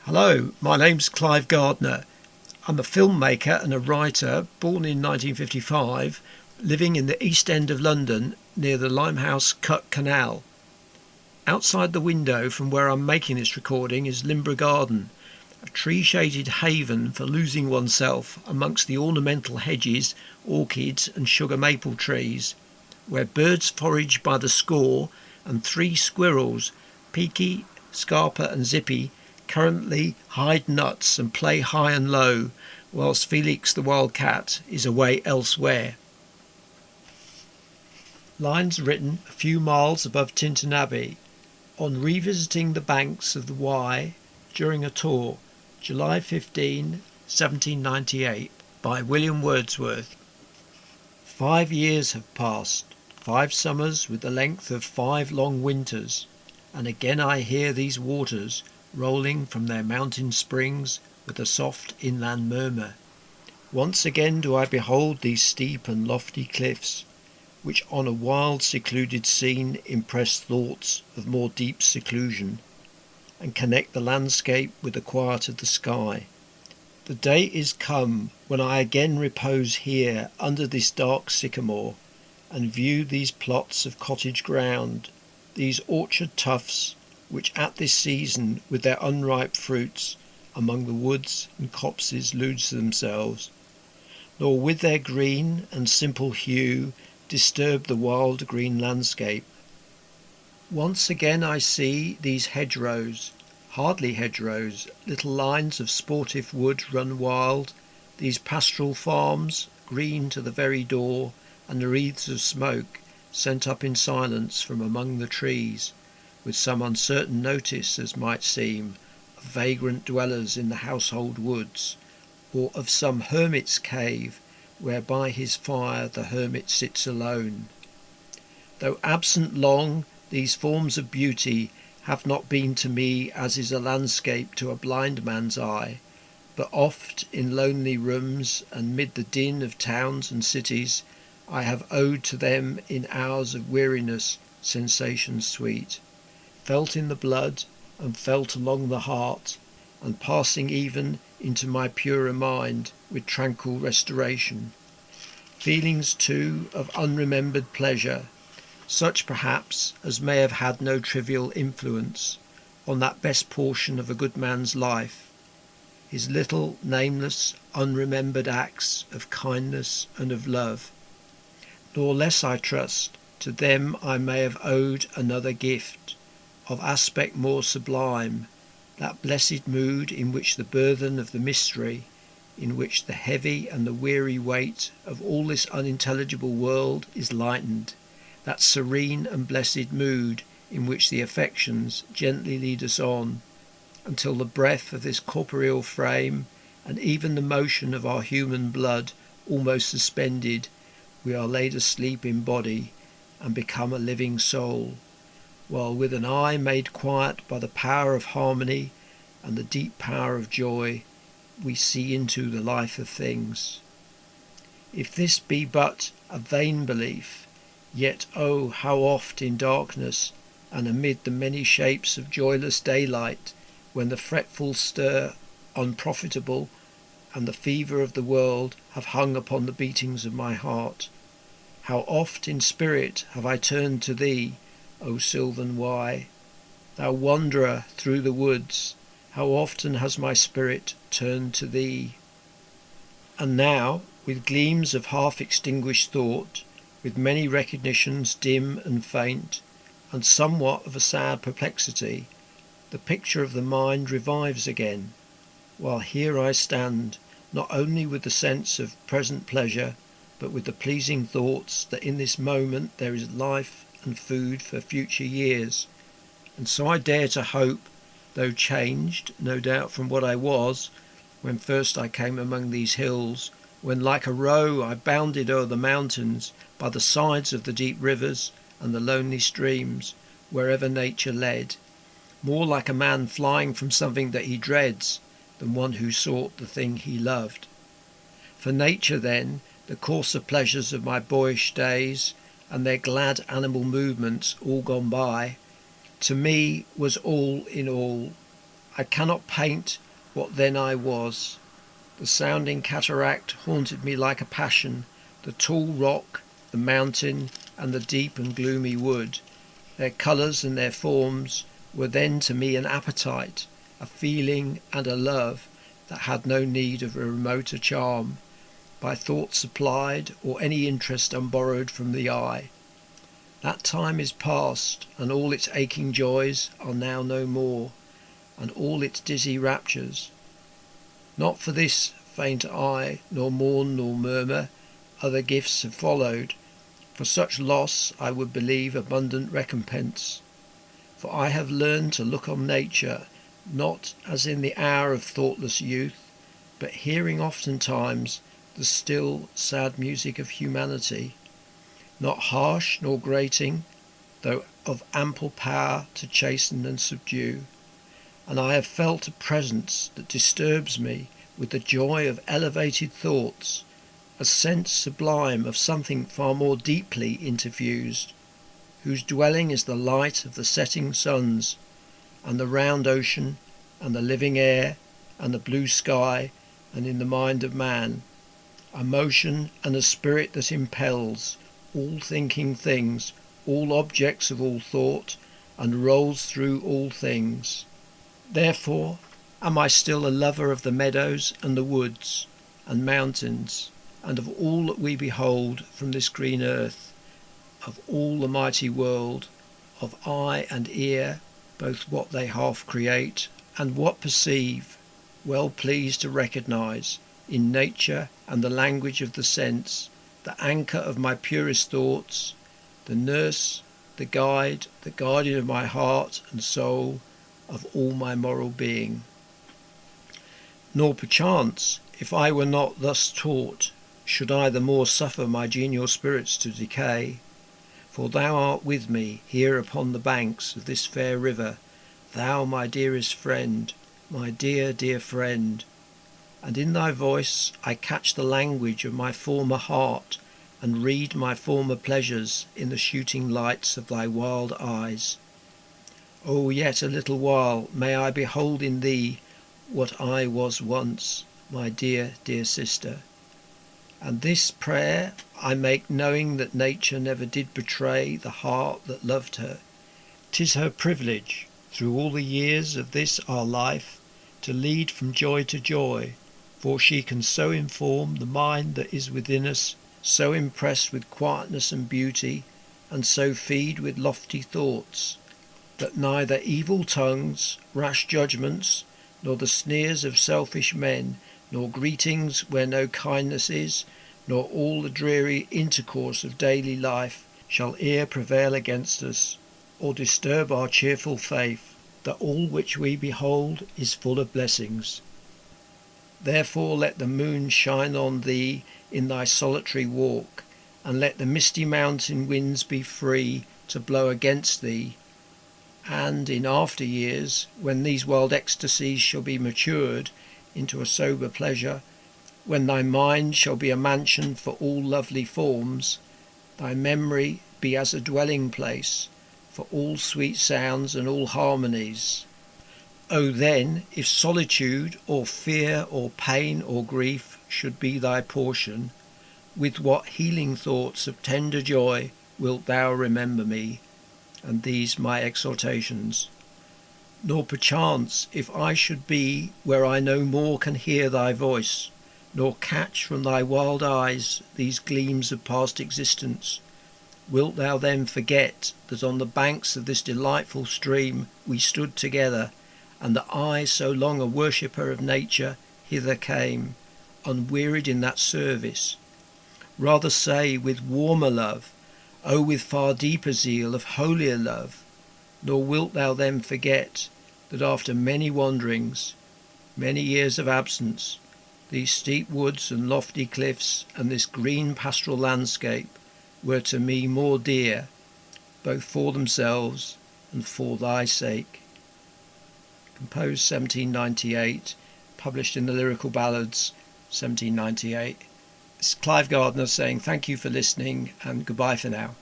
Hello, my name's Clive Gardner. I'm a filmmaker and a writer born in 1955, living in the East End of London near the Limehouse Cut Canal. Outside the window from where I'm making this recording is Limber Garden, a tree-shaded haven for losing oneself amongst the ornamental hedges, orchids and sugar maple trees, where birds forage by the score and three squirrels, Peaky, Scarpa and Zippy, currently hide nuts and play high and low, whilst Felix the wild cat is away elsewhere. Lines written a few miles above Tintern Abbey, on revisiting the banks of the Wye during a tour, July 15, 1798, by William Wordsworth. 5 years have passed, 5 summers with the length of 5 long winters, and again I hear these waters rolling from their mountain springs with a soft inland murmur. Once again do I behold these steep and lofty cliffs, which on a wild secluded scene impress thoughts of more deep seclusion, and connect the landscape with the quiet of the sky. The day is come when I again repose here under this dark sycamore, and view these plots of cottage ground, these orchard tufts, which at this season with their unripe fruits among the woods and copses lose themselves, nor with their green and simple hue disturb the wild green landscape. Once again I see these hedgerows, hardly hedgerows, little lines of sportive wood run wild, these pastoral farms, green to the very door, and the wreaths of smoke sent up in silence from among the trees, with some uncertain notice, as might seem, of vagrant dwellers in the household woods, or of some hermit's cave, where by his fire the hermit sits alone. Though absent long, these forms of beauty have not been to me as is a landscape to a blind man's eye, but oft in lonely rooms and mid the din of towns and cities I have owed to them in hours of weariness sensations sweet, felt in the blood and felt along the heart, and passing even into my purer mind with tranquil restoration. Feelings too of unremembered pleasure, such perhaps as may have had no trivial influence on that best portion of a good man's life, his little nameless unremembered acts of kindness and of love. Nor less, I trust, to them I may have owed another gift, of aspect more sublime, that blessed mood in which the burthen of the mystery, in which the heavy and the weary weight of all this unintelligible world is lightened, that serene and blessed mood in which the affections gently lead us on, until the breath of this corporeal frame, and even the motion of our human blood almost suspended, we are laid asleep in body and become a living soul, while with an eye made quiet by the power of harmony and the deep power of joy, we see into the life of things. If this be but a vain belief, yet oh, how oft in darkness and amid the many shapes of joyless daylight, when the fretful stir unprofitable and the fever of the world have hung upon the beatings of my heart, how oft in spirit have I turned to thee, O sylvan Wye, thou wanderer through the woods, how often has my spirit turned to thee. And now, with gleams of half-extinguished thought, with many recognitions dim and faint, and somewhat of a sad perplexity, the picture of the mind revives again, while here I stand, not only with the sense of present pleasure, but with the pleasing thoughts that in this moment there is life and food for future years. And so I dare to hope, though changed, no doubt, from what I was when first I came among these hills, when like a roe I bounded o'er the mountains, by the sides of the deep rivers and the lonely streams, wherever nature led, more like a man flying from something that he dreads than one who sought the thing he loved. For nature then, the coarser pleasures of my boyish days, and their glad animal movements all gone by, to me was all in all, I cannot paint what then I was. The sounding cataract haunted me like a passion, the tall rock, the mountain, and the deep and gloomy wood. Their colours and their forms were then to me an appetite, a feeling and a love that had no need of a remoter charm, by thought supplied, or any interest unborrowed from the eye. That time is past, and all its aching joys are now no more, and all its dizzy raptures. Not for this faint eye, nor mourn nor murmur, other gifts have followed. For such loss I would believe abundant recompense. For I have learned to look on nature, not as in the hour of thoughtless youth, but hearing oftentimes the still, sad music of humanity, not harsh nor grating, though of ample power to chasten and subdue. And I have felt a presence that disturbs me with the joy of elevated thoughts, a sense sublime of something far more deeply interfused, whose dwelling is the light of the setting suns, and the round ocean, and the living air, and the blue sky, and in the mind of man, a motion and a spirit that impels all thinking things, all objects of all thought, and rolls through all things. Therefore am I still a lover of the meadows and the woods and mountains, and of all that we behold from this green earth, of all the mighty world, of eye and ear, both what they half create and what perceive, well pleased to recognise in nature and the language of the sense, the anchor of my purest thoughts, the nurse, the guide, the guardian of my heart and soul, of all my moral being. Nor perchance, if I were not thus taught, should I the more suffer my genial spirits to decay. For thou art with me here upon the banks of this fair river, thou my dearest friend, my dear, dear friend, and in thy voice I catch the language of my former heart, and read my former pleasures in the shooting lights of thy wild eyes. O yet a little while may I behold in thee what I was once, my dear, dear sister. And this prayer I make knowing that nature never did betray the heart that loved her. 'Tis her privilege, through all the years of this our life, to lead from joy to joy, for she can so inform the mind that is within us, so impress with quietness and beauty, and so feed with lofty thoughts, that neither evil tongues, rash judgments, nor the sneers of selfish men, nor greetings where no kindness is, nor all the dreary intercourse of daily life shall e'er prevail against us, or disturb our cheerful faith, that all which we behold is full of blessings. Therefore let the moon shine on thee in thy solitary walk, and let the misty mountain winds be free to blow against thee, and in after years, when these wild ecstasies shall be matured into a sober pleasure, when thy mind shall be a mansion for all lovely forms, thy memory be as a dwelling place for all sweet sounds and all harmonies. O then, if solitude or fear or pain or grief should be thy portion, with what healing thoughts of tender joy wilt thou remember me, and these my exhortations. Nor perchance, if I should be where I no more can hear thy voice, nor catch from thy wild eyes these gleams of past existence, wilt thou then forget that on the banks of this delightful stream we stood together, and that I, so long a worshipper of nature, hither came, unwearied in that service? Rather say, with warmer love, O with far deeper zeal of holier love. Nor wilt thou then forget that after many wanderings, many years of absence, these steep woods and lofty cliffs and this green pastoral landscape were to me more dear, both for themselves and for thy sake. Composed 1798, published in the Lyrical Ballads 1798. It's Clive Gardner saying thank you for listening and goodbye for now.